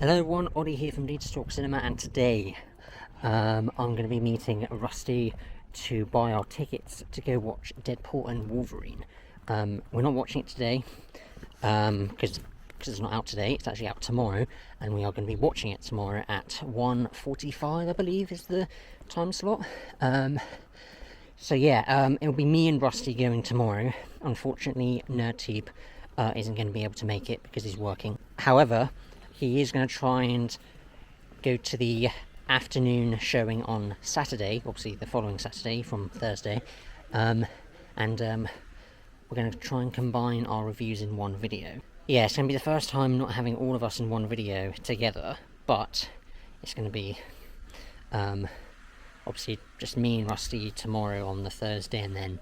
Hello everyone, Ollie here from 𝕳𝚄𝚂𝚃 Cinema, and today I'm going to be meeting Rusty to buy our tickets to go watch Deadpool and Wolverine. We're not watching it today because it's not out today, it's actually out tomorrow, and we are going to be watching it tomorrow at 1:45, I believe is the time slot. So yeah, it'll be me and Rusty going tomorrow. Unfortunately, 𝕤𝚂𝚃𝚗 isn't going to be able to make it because he's working. However, he is going to try and go to the afternoon showing on Saturday, obviously the following Saturday from Thursday, and we're going to try and combine our reviews in one video. Yeah, it's going to be the first time not having all of us in one video together, but it's going to be obviously just me and Rusty tomorrow on the Thursday, and then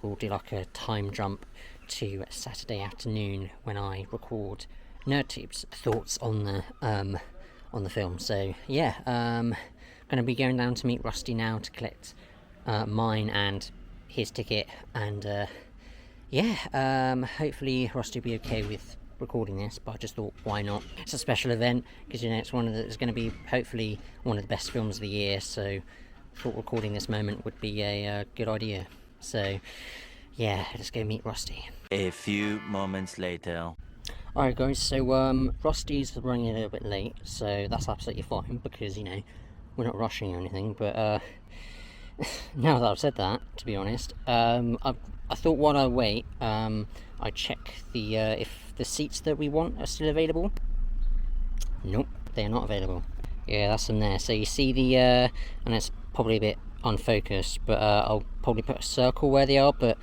we'll do like a time jump to Saturday afternoon when I record 𝕤𝚂𝚃𝚗's thoughts on the film. So yeah, going to be going down to meet Rusty now to collect mine and his ticket, and yeah, hopefully Rusty will be okay with recording this, but I just thought, why not? It's a special event because, you know, it's it's going to be hopefully one of the best films of the year, so I thought recording this moment would be a good idea. So yeah, let's go meet Rusty. A few moments later. Alright guys, so Rusty's running a little bit late, so that's absolutely fine because, you know, we're not rushing or anything, but now that I've said that, to be honest, I thought while I wait, I'd check the if the seats that we want are still available. Nope, they're not available. Yeah, that's them there. So you see the, and it's probably a bit unfocused, but I'll probably put a circle where they are, but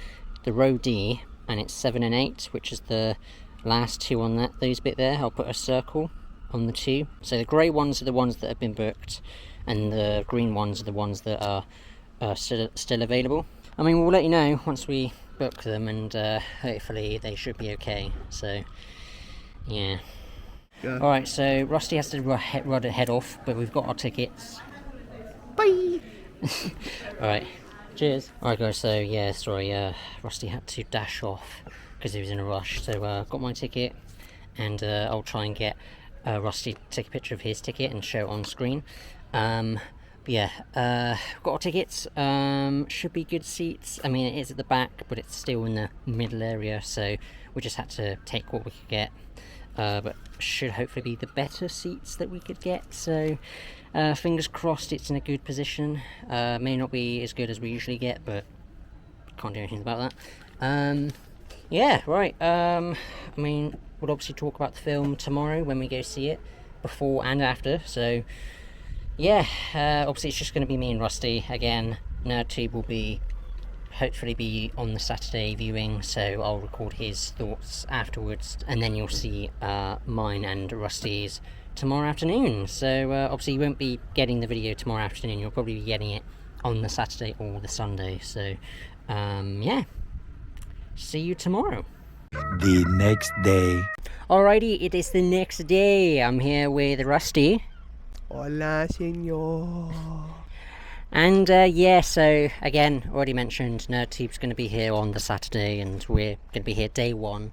the row D, and it's 7 and 8, which is the last two on those bit there, I'll put a circle on the two. So the grey ones are the ones that have been booked, and the green ones are the ones that are still available. I mean, we'll let you know once we book them, and hopefully they should be okay. So yeah. Alright, so Rusty has to head off, but we've got our tickets. Bye! Alright, cheers. Alright guys, so yeah, sorry, Rusty had to dash off because he was in a rush, so got my ticket, and I'll try and get Rusty to take a picture of his ticket and show it on screen. But yeah, got our tickets, should be good seats. I mean, it is at the back, but it's still in the middle area, so we just had to take what we could get, but should hopefully be the better seats that we could get, so fingers crossed it's in a good position. May not be as good as we usually get, but can't do anything about that. Yeah, right, I mean, we'll obviously talk about the film tomorrow when we go see it, before and after, so yeah, obviously it's just going to be me and Rusty again. 𝕤𝚂𝚃𝚗 will hopefully be on the Saturday viewing, so I'll record his thoughts afterwards, and then you'll see mine and Rusty's tomorrow afternoon. So obviously you won't be getting the video tomorrow afternoon, you'll probably be getting it on the Saturday or the Sunday, so yeah, see you tomorrow. The next day. Alrighty, it is the next day. I'm here with Rusty. Hola, señor. And yeah, so again, already mentioned, 𝕤𝚂𝚃𝚗's going to be here on the Saturday, and we're going to be here day one.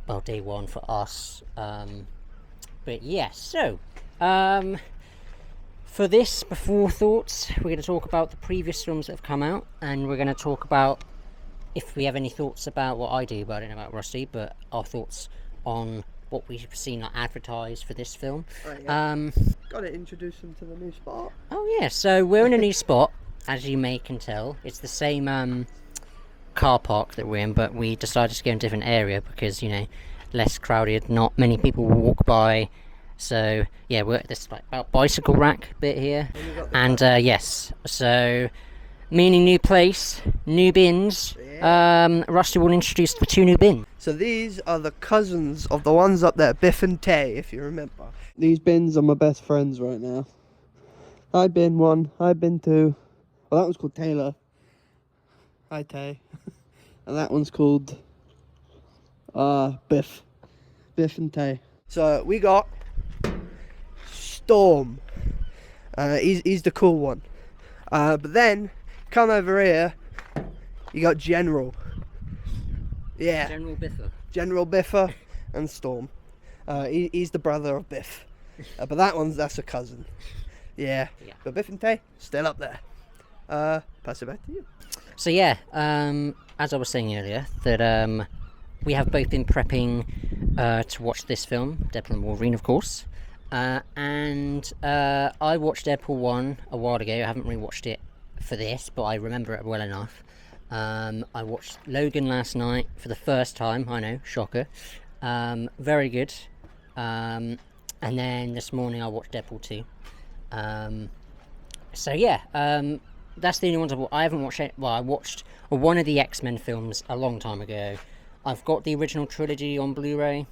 Well, day one for us. But yeah, so for this before thoughts, we're going to talk about the previous films that have come out, and we're going to talk about if we have any thoughts about what I do, but I don't know about Rusty, but our thoughts on what we've seen advertised for this film. Right, yeah. Gotta introduce them to the new spot. Oh yeah, so we're in a new spot, as you can tell. It's the same car park that we're in, but we decided to go in a different area because, you know, less crowded, not many people will walk by. So yeah, we're at this like about bicycle rack bit here, and yes, so meaning new place, new bins. Yeah. Rusty will introduce the two new bins. So these are the cousins of the ones up there, Biff and Tay, if you remember. These bins are my best friends right now. Hi bin 1, hi bin 2. Well, that one's called Taylor. Hi Tay. And that one's called Biff. Biff and Tay. So we got Storm. He's the cool one. But then come over here, you got General. Yeah. General Biffer. General Biffer and Storm. He's the brother of Biff. But that's a cousin. Yeah. But Biff and Tay, still up there. Pass it back to you. So yeah, as I was saying earlier, that we have both been prepping to watch this film, Deadpool Wolverine, of course. And I watched Deadpool 1 a while ago. I haven't rewatched it for this, but I remember it well enough. I watched Logan last night for the first time. I know, shocker. Very good. And then this morning I watched Deadpool 2. So yeah, that's the only ones I haven't watched. Well, I watched one of the X-Men films a long time ago. I've got the original trilogy on Blu-ray.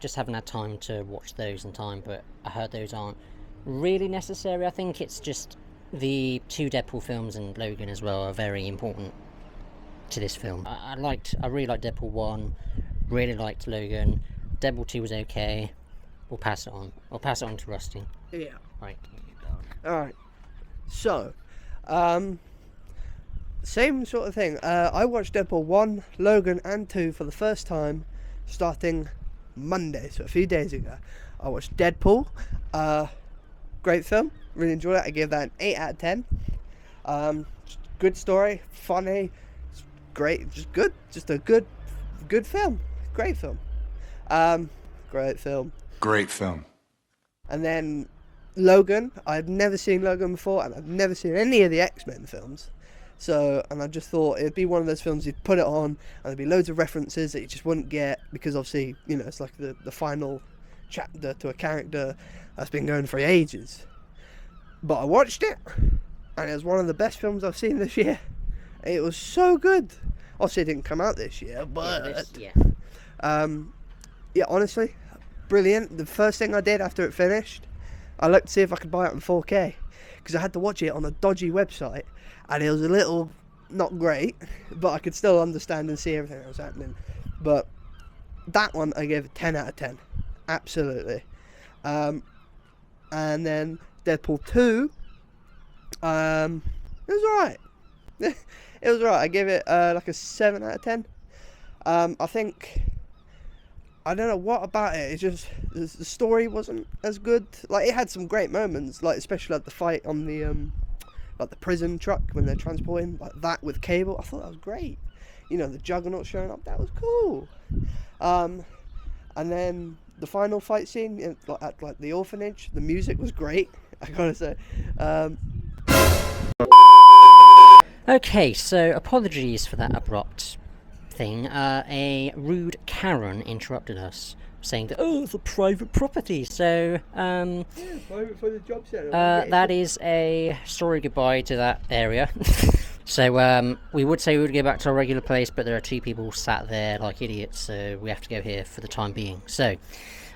Just haven't had time to watch those in time, but I heard those aren't really necessary. I think it's just the 2 Deadpool films and Logan as well are very important to this film. I really liked Deadpool 1, really liked Logan. Deadpool 2 was okay. We'll pass it on. I'll pass it on to Rusty. Yeah. Right. Alright. So, same sort of thing. I watched Deadpool 1, Logan and 2 for the first time starting Monday, so a few days ago. I watched Deadpool. Great film. Really enjoyed it. I give that an 8 out of 10. Good story. Funny. Great. Just good. Just a good film. Great film. Great film. Great film. And then Logan. I've never seen Logan before, and I've never seen any of the X-Men films. So, and I just thought it'd be one of those films you'd put it on, and there'd be loads of references that you just wouldn't get, because obviously, you know, it's like the final chapter to a character that's been going for ages. But I watched it, and it was one of the best films I've seen this year. It was so good. Obviously, it didn't come out this year, but yeah, honestly, brilliant. The first thing I did after it finished, I looked to see if I could buy it in 4K, because I had to watch it on a dodgy website, and it was a little not great, but I could still understand and see everything that was happening. But that one I gave a 10 out of 10, absolutely. And then Deadpool 2, it was alright. It was alright. I gave it like a 7 out of 10. I think, I don't know what about it. It's just the story wasn't as good. Like, it had some great moments, like especially like the fight on the like the prison truck when they're transporting, like that with Cable. I thought that was great. You know, the Juggernaut showing up, that was cool. And then the final fight scene at like the orphanage, the music was great, I gotta say. Okay, so apologies for that abrupt thing. A rude Karen interrupted us, saying that, oh, it's a private property. So, Yeah, private for the job centre. that is a sorry goodbye to that area. So, we would say we would go back to our regular place, but there are 2 people sat there like idiots, so we have to go here for the time being. So,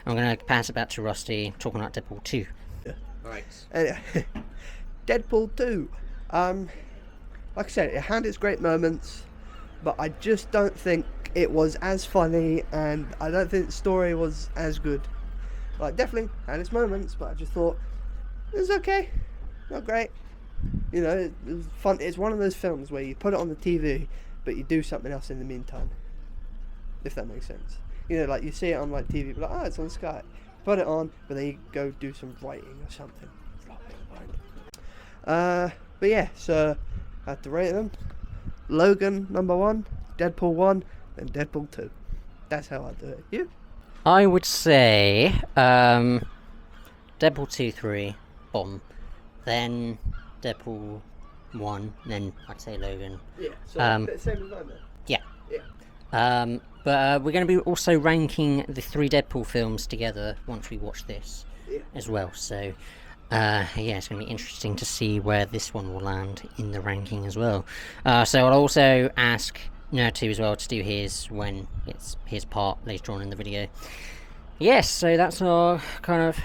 I'm going to pass it back to Rusty, talking about Deadpool 2. Yeah. Alright. Deadpool 2. Like I said, it had its great moments, but I just don't think it was as funny, and I don't think the story was as good. Like, definitely had its moments, but I just thought it was okay, not great. You know, it was fun. It's one of those films where you put it on the TV, but you do something else in the meantime, if that makes sense. You know, like you see it on like TV, but like, oh, it's on Sky. Put it on, but then you go do some writing or something. But yeah, so I had to rate them. Logan number 1, Deadpool 1, then Deadpool 2. That's how I do it. You? I would say Deadpool 2, 3, bomb. Then Deadpool 1, then I'd say Logan. Yeah, so same as mine then. Yeah. Yeah. But we're going to be also ranking the 3 Deadpool films together once we watch this as well. So, yeah, it's going to be interesting to see where this one will land in the ranking as well. So I'll also ask Nerd2 as well to do his when it's his part later on in the video. Yes, so that's our kind of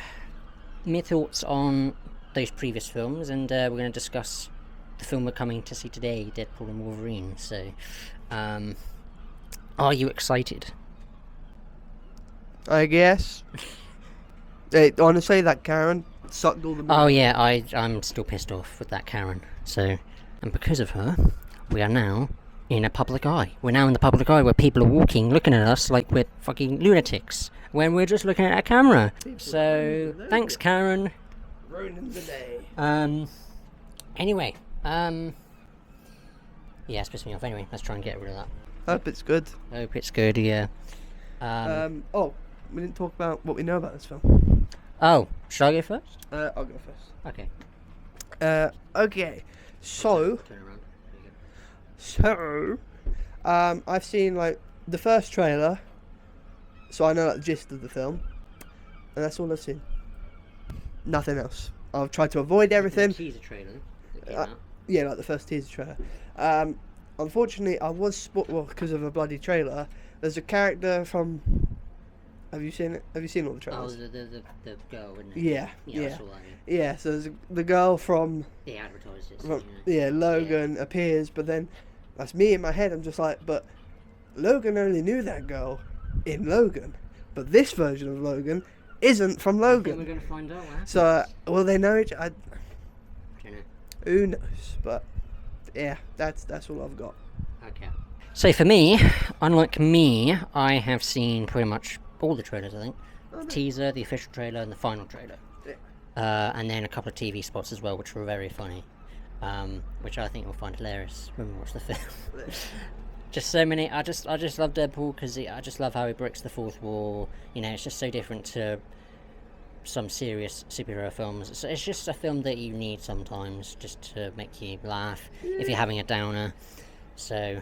my thoughts on those previous films, and we're going to discuss the film we're coming to see today, Deadpool and Wolverine. So, are you excited? I guess. Honestly, that Karen sucked all the money. Oh yeah, I'm still pissed off with that Karen. So, and because of her, we are now in a public eye. We're now in the public eye where people are walking, looking at us like we're fucking lunatics when we're just looking at a camera. So, thanks, Karen. Ruining the day. Anyway, yeah, it's pissing me off. Anyway, let's try and get rid of that. Hope it's good. Hope it's good, yeah. Oh, we didn't talk about what we know about this film. Oh, should I go first? I'll go first. Okay. Okay. So, Turn around. I've seen like the first trailer, so I know like, the gist of the film, and that's all I've seen. Nothing else. I've tried to avoid everything. Teaser trailer that came out. Yeah, like the first teaser trailer. Unfortunately, I was because of a bloody trailer. There's a character from. Have you seen it? Have you seen all the trailers? Oh, the girl, isn't it? Yeah, Yeah. yeah. I saw that, Yeah, so there's the girl from. They advertised it. From, yeah, Logan appears, but then that's me in my head. I'm just like, but Logan only knew that girl in Logan, but this version of Logan isn't from I think we're Logan. going to find out what happens. So will they know each? I Don't know. Who knows? But yeah, that's all I've got. Okay. So for me, unlike me, I have seen pretty much all the trailers, I think. The teaser, the official trailer, and the final trailer. And then a couple of TV spots as well, which were very funny. Which I think you'll find hilarious when we watch the film. Just so many. I just love Deadpool because I just love how he breaks the fourth wall. You know, it's just so different to some serious superhero films. It's just a film that you need sometimes just to make you laugh if you're having a downer. So,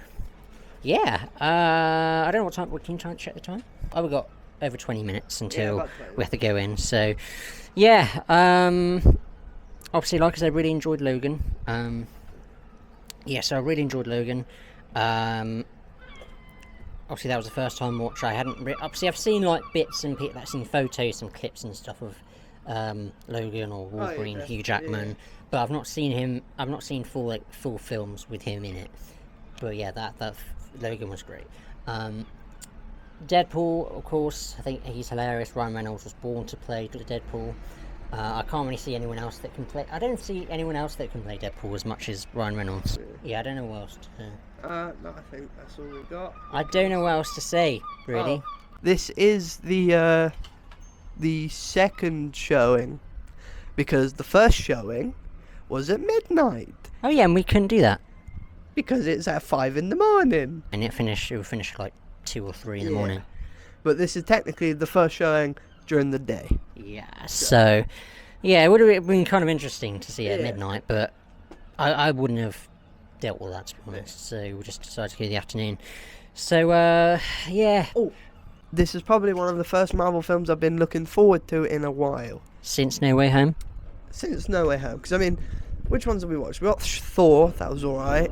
yeah. I don't know what time. Can you try and check the time? Oh, we've got over 20 minutes until we have to go in. So, yeah. Obviously, like I said, I really enjoyed Logan. So I really enjoyed Logan. Obviously, that was the first time watch. I hadn't. Obviously, I've seen like bits and I've seen photos and clips and stuff of Logan or Wolverine, Hugh Jackman, but I've not seen him. I've not seen full films with him in it. But yeah, that Logan was great. Deadpool, of course, I think he's hilarious. Ryan Reynolds was born to play Deadpool. I can't really see anyone else that can play. I don't see anyone else that can play Deadpool as much as Ryan Reynolds. Yeah, I don't know what else to say. No, I think that's all we've got. I don't know what else to say, really. Oh. This is the second showing, because the first showing was at midnight. Oh yeah, and we couldn't do that because it's at 5 in the morning. And it will finish like 2 or 3 in the morning. But this is technically the first showing during the day. Yeah. So, yeah, it would have been kind of interesting to see it at midnight, but I wouldn't have dealt with that, to be honest. So we just decided to go in the afternoon. So, yeah. Oh, this is probably one of the first Marvel films I've been looking forward to in a while. Since No Way Home? Since No Way Home. Because, I mean, which ones have we watched? We got Thor, that was alright.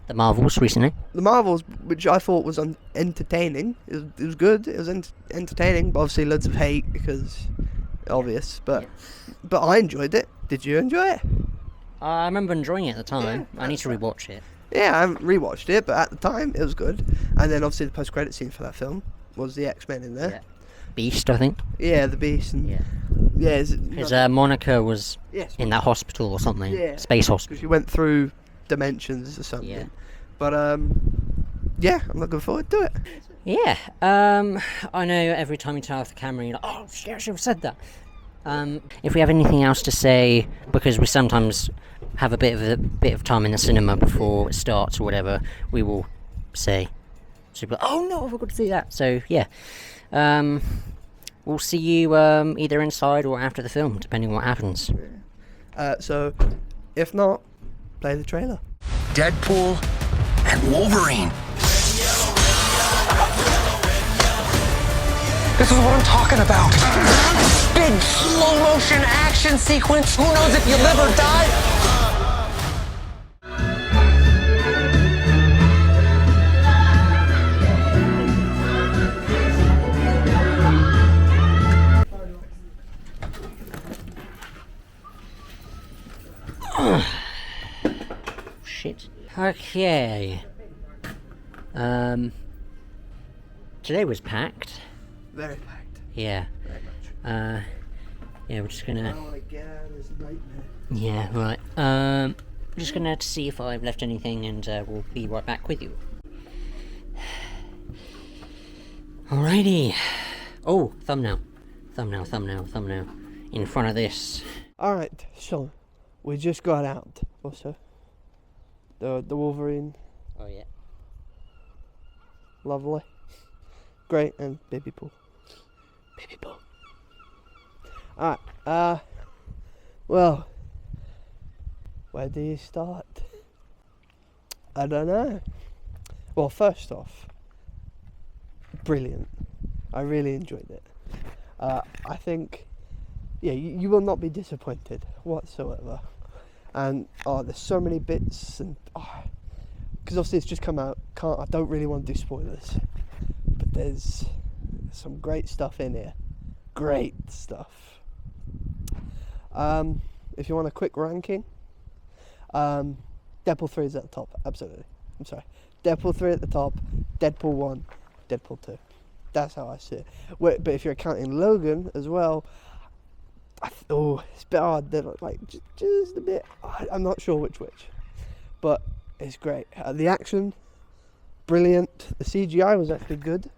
The Marvels recently. The Marvels, which I thought was entertaining. It was good. It was entertaining, but obviously loads of hate because obvious. But I enjoyed it. Did you enjoy it? I remember enjoying it at the time. Yeah, I need to rewatch it. Yeah, I haven't rewatched it, but at the time it was good. And then obviously the post-credit scene for that film was the X-Men in there. Yeah. Beast, I think. Yeah, the Beast. And because Monica was in that hospital or something. Yeah. Space hospital. Because she went through dimensions or something. Yeah. But yeah, I'm looking forward to it. Yeah. I know every time you turn off the camera, you're like, oh, she actually said that. If we have anything else to say, because we sometimes have a bit of time in the cinema before it starts or whatever, we will say, oh no, I forgot to do that. So yeah, we'll see you either inside or after the film, depending on what happens. So if not, play the trailer. Deadpool and Wolverine. This is what I'm talking about. Big slow motion action sequence. Who knows if you live or die? Shit. Okay. Today was packed. Very packed. Yeah. Very much. Yeah, we're just gonna. I don't want to get out of this nightmare. Yeah, right. I'm just gonna see if I've left anything, and we'll be right back with you. Alrighty. Oh, thumbnail. Thumbnail. In front of this. Alright, so we just got out. Also, the Wolverine. Oh yeah. Lovely. Great, and baby pool. Baby pool. Alright, well, where do you start? I don't know. Well, first off, brilliant. I really enjoyed it. I think, yeah, you will not be disappointed whatsoever. And there's so many bits, and because obviously it's just come out. I don't really want to do spoilers, but there's some great stuff in here. Great stuff. If you want a quick ranking, Deadpool 3 is at the top. Absolutely. I'm sorry. Deadpool 3 at the top. Deadpool 1. Deadpool 2. That's how I see it. But if you're counting Logan as well, it's a bit hard. They're like just a bit. I'm not sure which, but it's great. The action, brilliant. The CGI was actually good.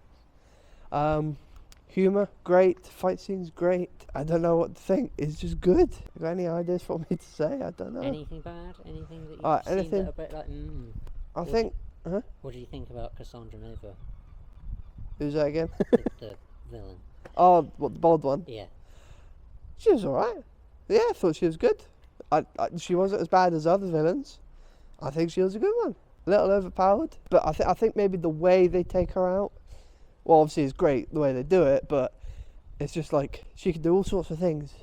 Humor, great. Fight scenes, great. I don't know what to think. It's just good. You got any ideas for me to say? I don't know. Anything bad? Anything that you've seen that a bit like? I think. What do you think about 𝙳𝚄𝚂𝚃𝚄𝚃? Who's that again? the villain. Oh, what, the bald one? Yeah. She was alright. Yeah, I thought she was good. She wasn't as bad as other villains. I think she was a good one. A little overpowered, but I think maybe the way they take her out. Well, obviously it's great the way they do it, but it's just like she can do all sorts of things,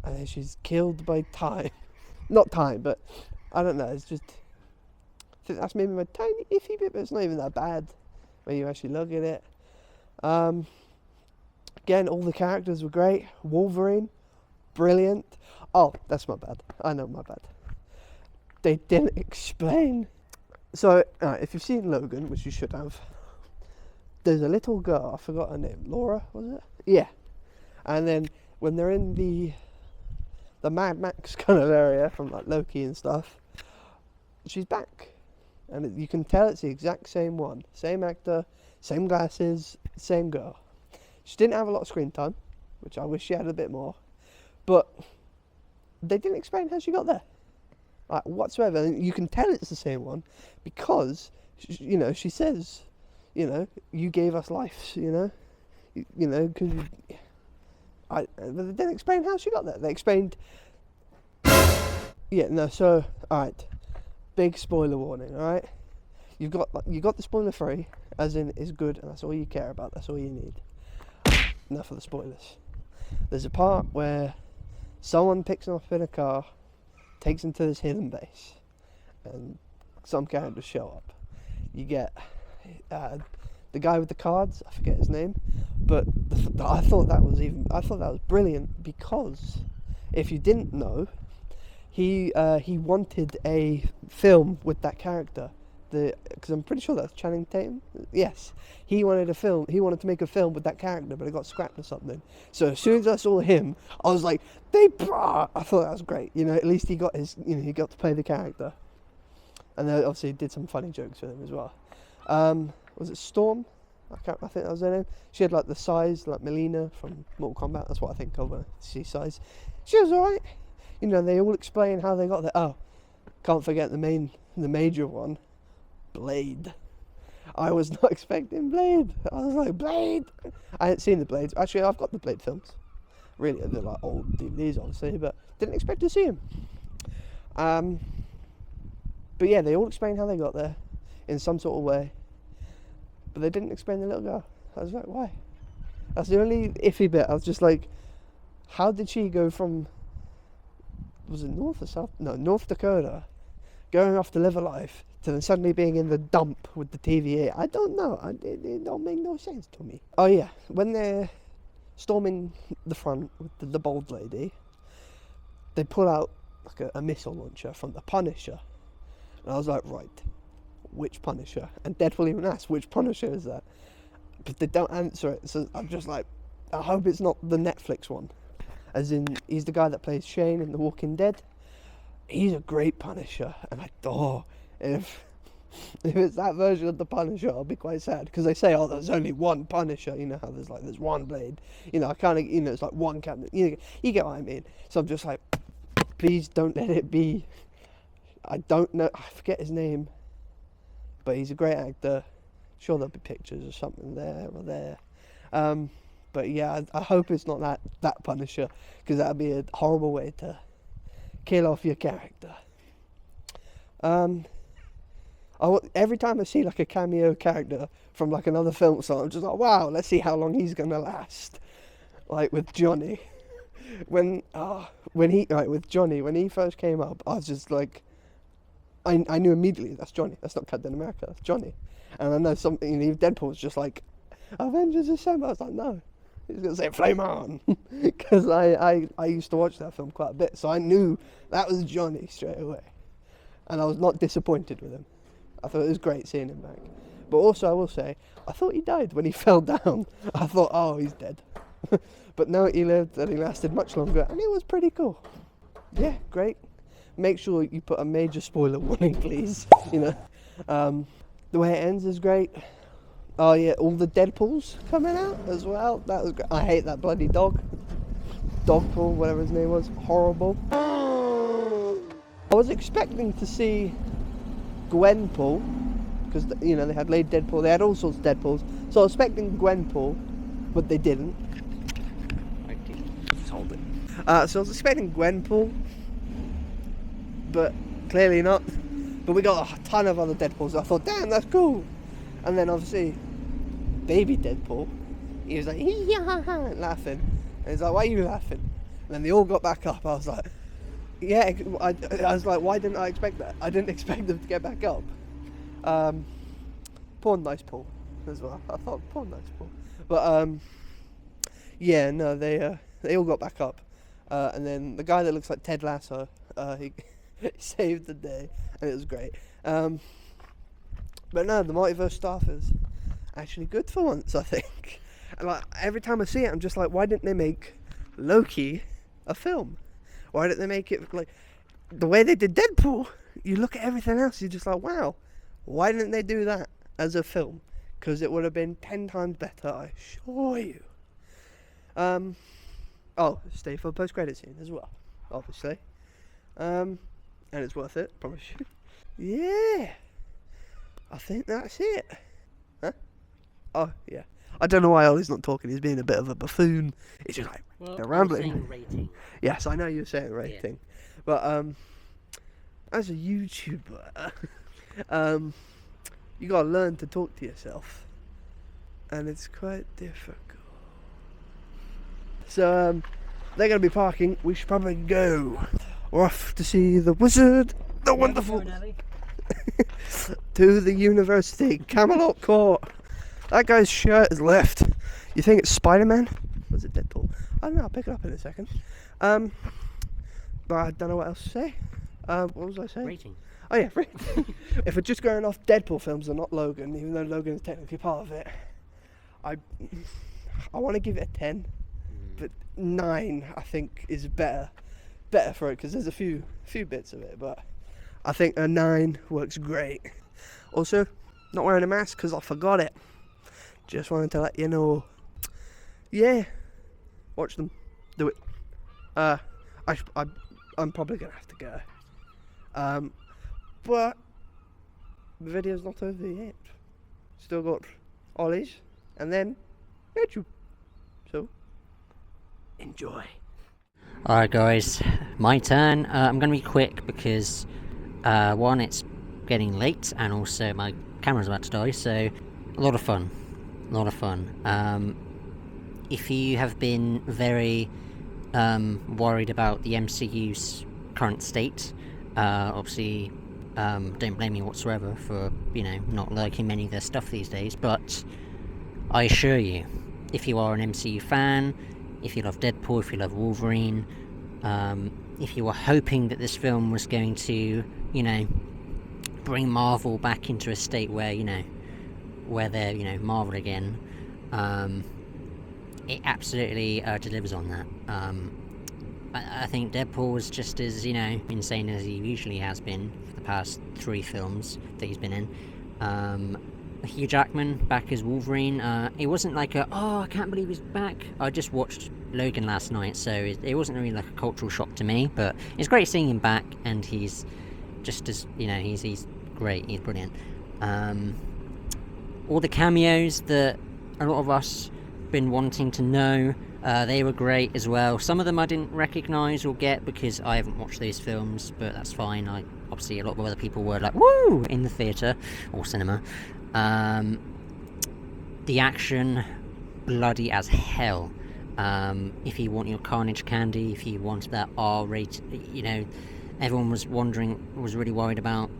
and then she's killed by time. Not time, but I don't know. It's just, I think that's maybe my tiny iffy bit, but it's not even that bad when you actually look at it. Again, all the characters were great. Wolverine, brilliant. Oh, that's my bad. I know, my bad. They didn't explain. So, if you've seen Logan, which you should have, there's a little girl, I forgot her name, Laura, was it? Yeah. And then when they're in the Mad Max kind of area from like Loki and stuff, she's back. And you can tell it's the exact same one. Same actor, same glasses, same girl. She didn't have a lot of screen time, which I wish she had a bit more. But they didn't explain how she got there, like whatsoever. And you can tell it's the same one because, she says, you gave us life, because but they didn't explain how she got there. They explained, so, alright, big spoiler warning, alright? You got the spoiler free, as in it's good, and that's all you care about, that's all you need. Enough of the spoilers. There's a part where someone picks him up in a car, takes him to this hidden base, and some characters show up. You get the guy with the cards, I forget his name, but I thought that was brilliant, because if you didn't know, he wanted a film with that character. Because I'm pretty sure that's Channing Tatum. Yes, he wanted to make a film with that character, but it got scrapped or something. So as soon as I saw him, I was like, I thought that was great. At least he got he got to play the character, and then obviously did some funny jokes with him as well. Was it Storm? I think that was her name. She had like the size, like Melina from Mortal Kombat. That's what I think of when I see size. She was alright. They all explain how they got there. Oh, can't forget the major one. Blade. I was not expecting Blade. I was like, Blade! I hadn't seen the Blades. Actually, I've got the Blade films. Really, they're like old DVDs, obviously, but didn't expect to see him. But yeah, they all explain how they got there in some sort of way. But they didn't explain the little girl. I was like, why? That's the only iffy bit. I was just like, how did she go from, was it North or South? No, North Dakota, going off to live a life, to then suddenly being in the dump with the TVA. I don't know. It don't make no sense to me. Oh yeah, when they're storming the front with the bald lady, they pull out like a missile launcher from the Punisher. And I was like, right, which Punisher? And Deadpool even asked, which Punisher is that? But they don't answer it, so I'm just like, I hope it's not the Netflix one. As in, he's the guy that plays Shane in The Walking Dead. he's a great Punisher, and I thought if it's that version of the Punisher, I'll be quite sad, because they say, oh, there's only one Punisher, you know how there's one blade, you know, I kind of, you know, it's like one captain, you get what I mean. So I'm just like, please don't let it be. I don't know, I forget his name, but he's a great actor. Sure there'll be pictures or something there or there. But yeah, I hope it's not that Punisher, because that'd be a horrible way to kill off your character. Every time I see like a cameo character from like another film, so I'm just like, wow, let's see how long he's gonna last. Like with Johnny, when he first came up, I was just like, I knew immediately that's Johnny. That's not Captain America. That's Johnny. And I know something. You know, Deadpool was just like, Avengers Assemble. I was like, no, he's gonna say Flame On, because I used to watch that film quite a bit, so I knew that was Johnny straight away, and I was not disappointed with him. I thought it was great seeing him back. But also, I will say, I thought he died when he fell down. I thought, oh, he's dead. But no, he lived, and he lasted much longer, and it was pretty cool. Yeah, great. Make sure you put a major spoiler warning, please. You know, the way it ends is great. Oh yeah, all the Deadpools coming out as well. That was great. I hate that bloody dog. Dogpool, whatever his name was. Horrible. I was expecting to see Gwenpool, because, you know, they had Lady Deadpool, they had all sorts of Deadpools, so I was expecting Gwenpool, but they didn't. Just hold it. So I was expecting Gwenpool, but clearly not. But we got a ton of other Deadpools. I thought, damn, that's cool. And then obviously, baby Deadpool, he was like, laughing. And he's like, why are you laughing? And then they all got back up. I was like, yeah, I was like, why didn't I expect that? I didn't expect them to get back up. Poor Nice Paul as well. I thought, poor Nice Paul. But, yeah, no, they all got back up. And then the guy that looks like Ted Lasso, he saved the day, and it was great. But no, the multiverse stuff is actually good for once, I think. And like, every time I see it, I'm just like, why didn't they make Loki a film? Why didn't they make it like the way they did Deadpool? You look at everything else, you're just like, wow, why didn't they do that as a film? Because it would have been 10 times better, I assure you. Oh, stay for post-credit scene as well, obviously. And it's worth it, promise you. Yeah, I think that's it. Huh? Oh, yeah. I don't know why Ollie's not talking. He's being a bit of a buffoon. He's just like, they're rambling. Rating. Yes, I know you're saying rating. Yeah. But, as a YouTuber, you gotta learn to talk to yourself. And it's quite difficult. So, they're gonna be parking. We should probably go. We're off to see the wizard, the wonderful, to the university, Camelot Court. That guy's shirt is left. You think it's Spider-Man? Was it Deadpool? I don't know, I'll pick it up in a second. But I don't know what else to say. What was I saying? Rating. Oh yeah, rating. If we're just going off Deadpool films and not Logan, even though Logan is technically part of it, I want to give it a 10, but 9 I think is better for it, because there's a few bits of it, but I think a 9 works great. Also, not wearing a mask because I forgot it. Just wanted to let you know. Yeah, watch them. Do it. I'm probably gonna have to go. But the video's not over yet. Still got Ollie's and then YouTube. So enjoy. Alright guys, my turn. I'm going to be quick because one, it's getting late, and also my camera's about to die, so a lot of fun. If you have been very worried about the MCU's current state, obviously don't blame me whatsoever for, you know, not liking many of their stuff these days, but I assure you, if you are an MCU fan, if you love Deadpool, if you love Wolverine, if you were hoping that this film was going to, you know, bring Marvel back into a state where, you know, where they're, you know, Marvel again, it absolutely delivers on that. I think Deadpool was just as, insane as he usually has been for the past 3 films that he's been in. Hugh Jackman back as Wolverine, it wasn't like oh, I can't believe he's back. I just watched Logan last night, so it wasn't really like a cultural shock to me, but it's great seeing him back, and he's just as, he's great, he's brilliant. All the cameos that a lot of us been wanting to know, they were great as well. Some of them I didn't recognise or get because I haven't watched those films, but that's fine. Obviously a lot of other people were like, woo, in the theatre or cinema. The action, bloody as hell. If you want your carnage candy, if you want that R-rated, everyone was really worried about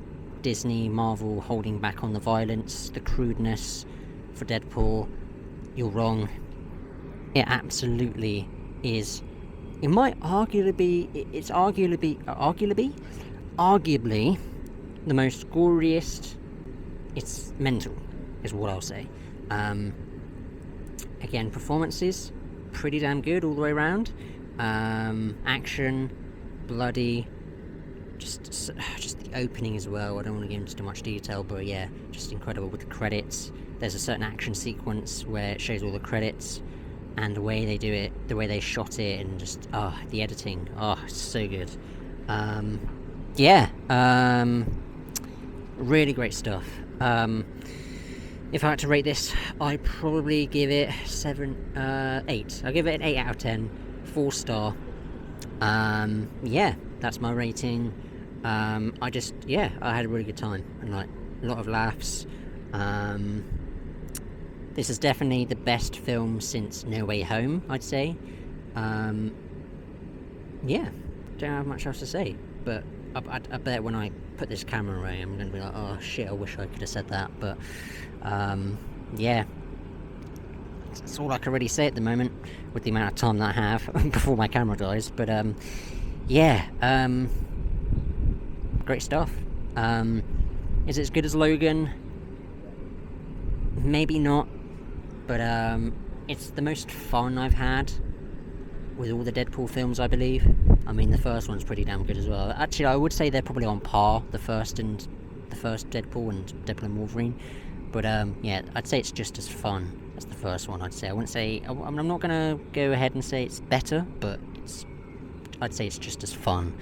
Disney, Marvel holding back on the violence, the crudeness for Deadpool. You're wrong. It absolutely is. It might arguably be the most goriest. It's mental, is what I'll say. Again, performances, pretty damn good all the way around. Action, bloody, just the opening as well. I don't want to get into too much detail, but yeah, just incredible with the credits. There's a certain action sequence where it shows all the credits, and the way they do it, the way they shot it, and just the editing, it's so good. Really great stuff. If I had to rate this, I'd probably give it 8. I'll give it an 8 out of 10, 4-star. That's my rating. I had a really good time, and like a lot of laughs. This is definitely the best film since No Way Home, I'd say. Don't have much else to say, but I bet when I put this camera away, I'm going to be like, oh shit, I wish I could have said that, but that's all I can really say at the moment, with the amount of time that I have before my camera dies, but great stuff. Is it as good as Logan? Maybe not, but it's the most fun I've had with all the Deadpool films, I believe. I mean, the first one's pretty damn good as well. Actually, I would say they're probably on par, the first Deadpool and Deadpool and Wolverine. But I'd say it's just as fun as the first one, I'd say. I wouldn't say, I'm not going to go ahead and say it's better, but I'd say it's just as fun.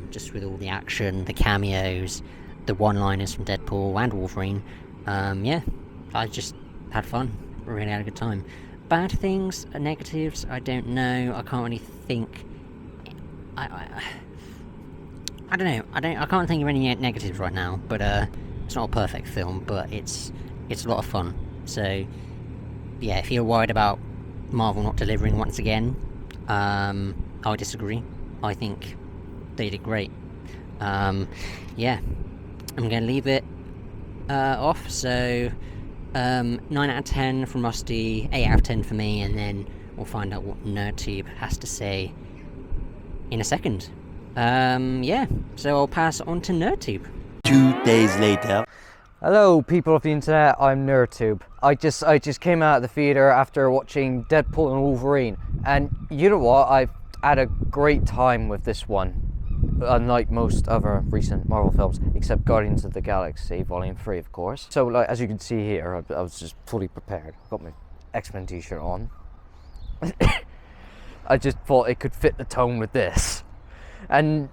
Just with all the action, the cameos, the one-liners from Deadpool and Wolverine. I just had fun. Really had a good time. Bad things, negatives, I don't know. I can't really think. I don't know. I can't think of any negatives right now. But it's not a perfect film, but it's a lot of fun. So yeah, if you're worried about Marvel not delivering once again, I would disagree. I think they did great. I'm gonna leave it off. So 9 out of 10 from Rusty, 8 out of 10 for me, and then we'll find out what NerdTube has to say in a second. So I'll pass it on to NerdTube. 2 days later. Hello people of the internet, I'm NerdTube. I just came out of the theatre after watching Deadpool and Wolverine, and you know what, I've had a great time with this one. Unlike most other recent Marvel films, except Guardians of the Galaxy Volume 3, of course. So, like, as you can see here, I was just fully prepared. Got my X-Men t-shirt on. I just thought it could fit the tone with this. And,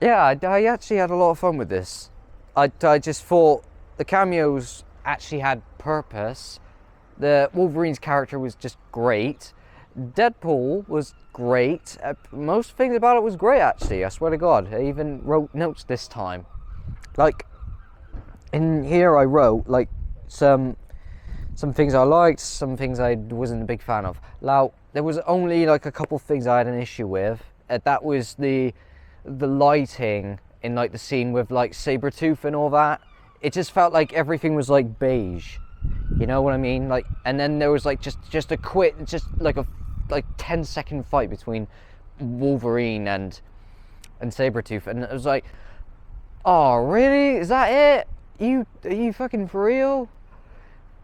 yeah, I actually had a lot of fun with this. I just thought the cameos actually had purpose. The Wolverine's character was just great. Deadpool was great. Most things about it was great, actually. I swear to God. I even wrote notes this time. Like, in here I wrote, like, some things I liked, some things I wasn't a big fan of. Now, there was only, like, a couple things I had an issue with. That was the lighting in, like, the scene with, like, Sabretooth and all that. It just felt like everything was, like, beige. You know what I mean? Like, and then there was, like, just a quick, just, like, a 10-second fight between Wolverine and Sabretooth, and it was like, oh really, is that it? Are you fucking for real?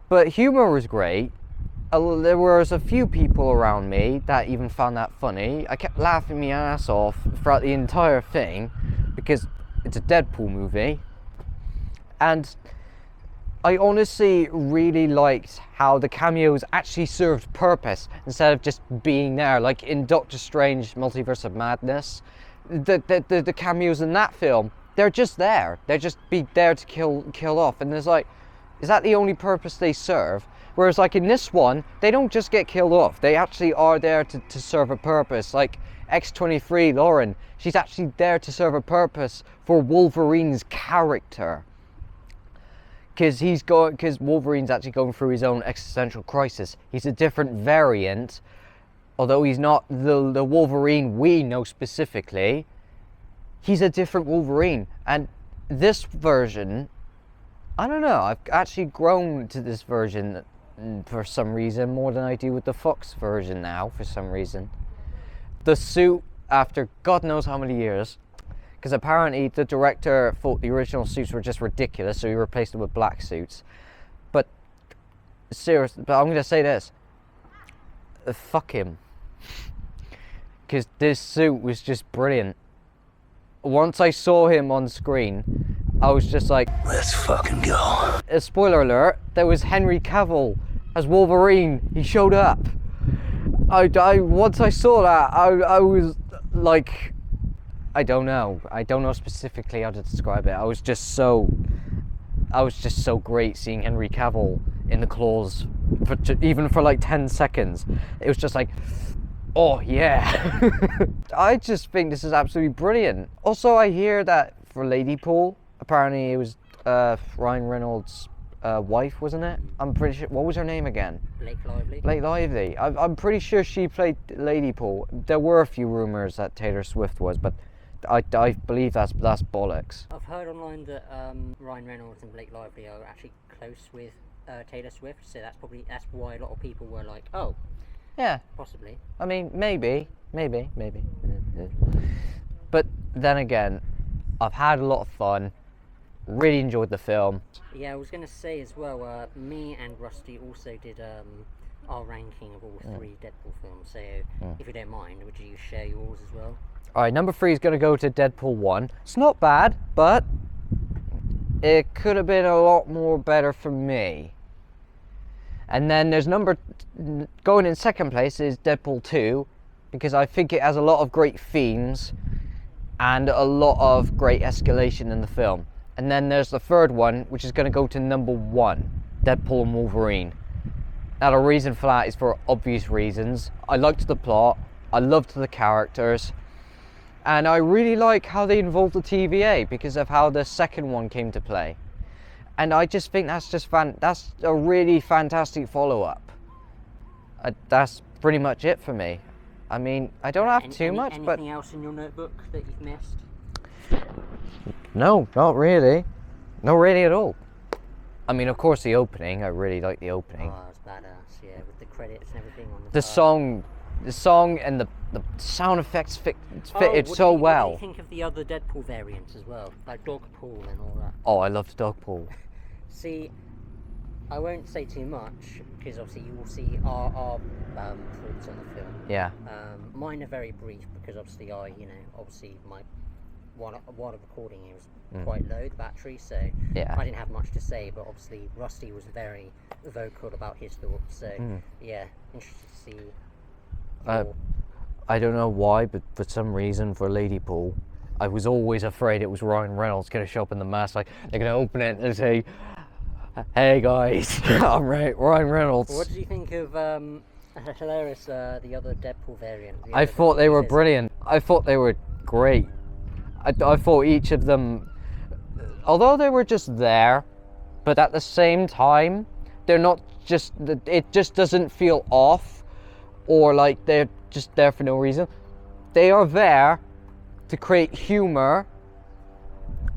But humor was great. there was a few people around me that even found that funny. I kept laughing my ass off throughout the entire thing because it's a Deadpool movie. And I honestly really liked how the cameos actually served purpose instead of just being there. Like in Doctor Strange Multiverse of Madness, the cameos in that film, they're just there. They're just be there to kill off. And there's like, is that the only purpose they serve? Whereas like in this one, they don't just get killed off. They actually are there to serve a purpose. Like X-23 Lauren, she's actually there to serve a purpose for Wolverine's character. Because Wolverine's actually going through his own existential crisis. He's a different variant, although he's not the Wolverine we know specifically. He's a different Wolverine. And this version, I don't know, I've actually grown to this version for some reason more than I do with the Fox version now, for some reason. The suit, after God knows how many years, because apparently the director thought the original suits were just ridiculous, so he replaced them with black suits. But seriously, I'm going to say this, fuck him. Because this suit was just brilliant. Once I saw him on screen, I was just like, Let's fucking go. A spoiler alert, there was Henry Cavill as Wolverine. He showed up. Once I saw that, I was like, I don't know specifically how to describe it. I was just so great seeing Henry Cavill in the claws, even for like 10 seconds. It was just like, oh yeah. I just think this is absolutely brilliant. Also, I hear that for Ladypool, apparently it was Ryan Reynolds' wife, wasn't it? I'm pretty sure. What was her name again? Blake Lively. I'm pretty sure she played Ladypool. There were a few rumors that Taylor Swift was, but I believe that's bollocks. I've heard online that Ryan Reynolds and Blake Lively are actually close with Taylor Swift, so that's why a lot of people were like, oh, yeah, possibly. I mean, maybe. But then again, I've had a lot of fun. Really enjoyed the film. Yeah, I was going to say as well, me and Rusty also did our ranking of all three Deadpool films, so if you don't mind, would you share yours as well? Alright, number 3 is going to go to Deadpool 1. It's not bad, but it could have been a lot more better for me. And then there's going in second place is Deadpool 2, because I think it has a lot of great themes and a lot of great escalation in the film. And then there's the third one, which is going to go to number 1, Deadpool and Wolverine. Now the reason for that is for obvious reasons. I liked the plot, I loved the characters, and I really like how they involved the TVA because of how the second one came to play. And I just think that's a really fantastic follow-up. That's pretty much it for me. I mean, I don't have too much, but... Anything else in your notebook that you've missed? No, not really. Not really at all. I mean, of course, the opening. I really like the opening. Oh, it's badass, yeah, with the credits and everything on the The song and the sound effects fitted so well. What do you think of the other Deadpool variants as well? Like Dogpool and all that? Oh, I loved Dogpool. See, I won't say too much, because obviously you will see our thoughts on the film. Yeah. Mine are very brief, because obviously while recording it was quite low, the battery, so yeah. I didn't have much to say, but obviously Rusty was very vocal about his thoughts, so yeah, interested to see I don't know why, but for some reason for Ladypool, I was always afraid it was Ryan Reynolds going to show up in the mask, like they're going to open it and say, hey guys, I'm Ryan Reynolds. What did you think of hilarious the other Deadpool variant? I thought they were brilliant. I thought they were great. I thought each of them, although they were just there, but at the same time, they're not just, it just doesn't feel off or like they're just there for no reason. They are there to create humor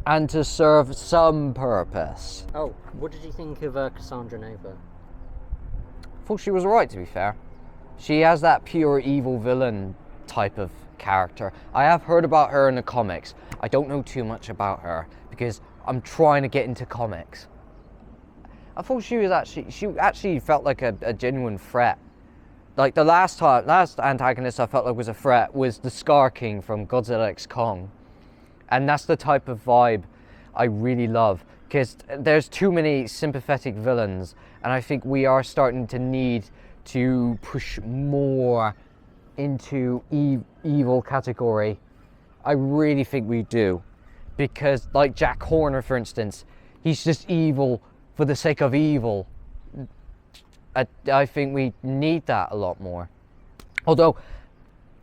and to serve some purpose. Oh, what did you think of Cassandra Nova? I thought she was alright, to be fair. She has that pure evil villain type of character. I have heard about her in the comics. I don't know too much about her because I'm trying to get into comics. I thought she actually felt like a genuine threat. Like the last antagonist I felt like was a threat was the Scar King from Godzilla x Kong. And that's the type of vibe I really love, because there's too many sympathetic villains, and I think we are starting to need to push more into evil category. I really think we do, because like Jack Horner, for instance, he's just evil for the sake of evil. I think we need that a lot more. Although,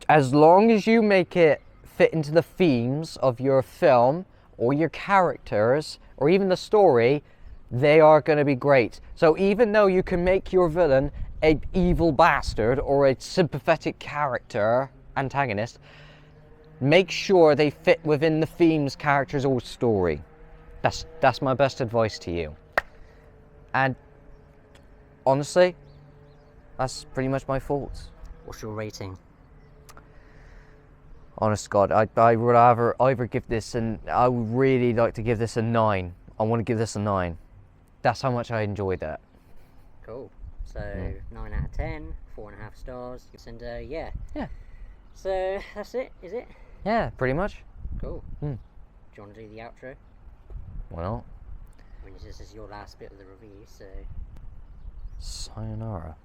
as long as you make it fit into the themes of your film or your characters or even the story, they are going to be great. So even though you can make your villain an evil bastard or a sympathetic character antagonist, make sure they fit within the themes, characters, or story. That's my best advice to you. And honestly, that's pretty much my thoughts. What's your rating? Honest to God, I would either give this I would really like to give this a 9. I want to give this a 9. That's how much I enjoyed that. Cool. So 9 out of 10, 4.5 stars, and yeah. Yeah. So that's it, is it? Yeah, pretty much. Cool. Do you want to do the outro? Well, I mean, this is your last bit of the review, so... sayonara.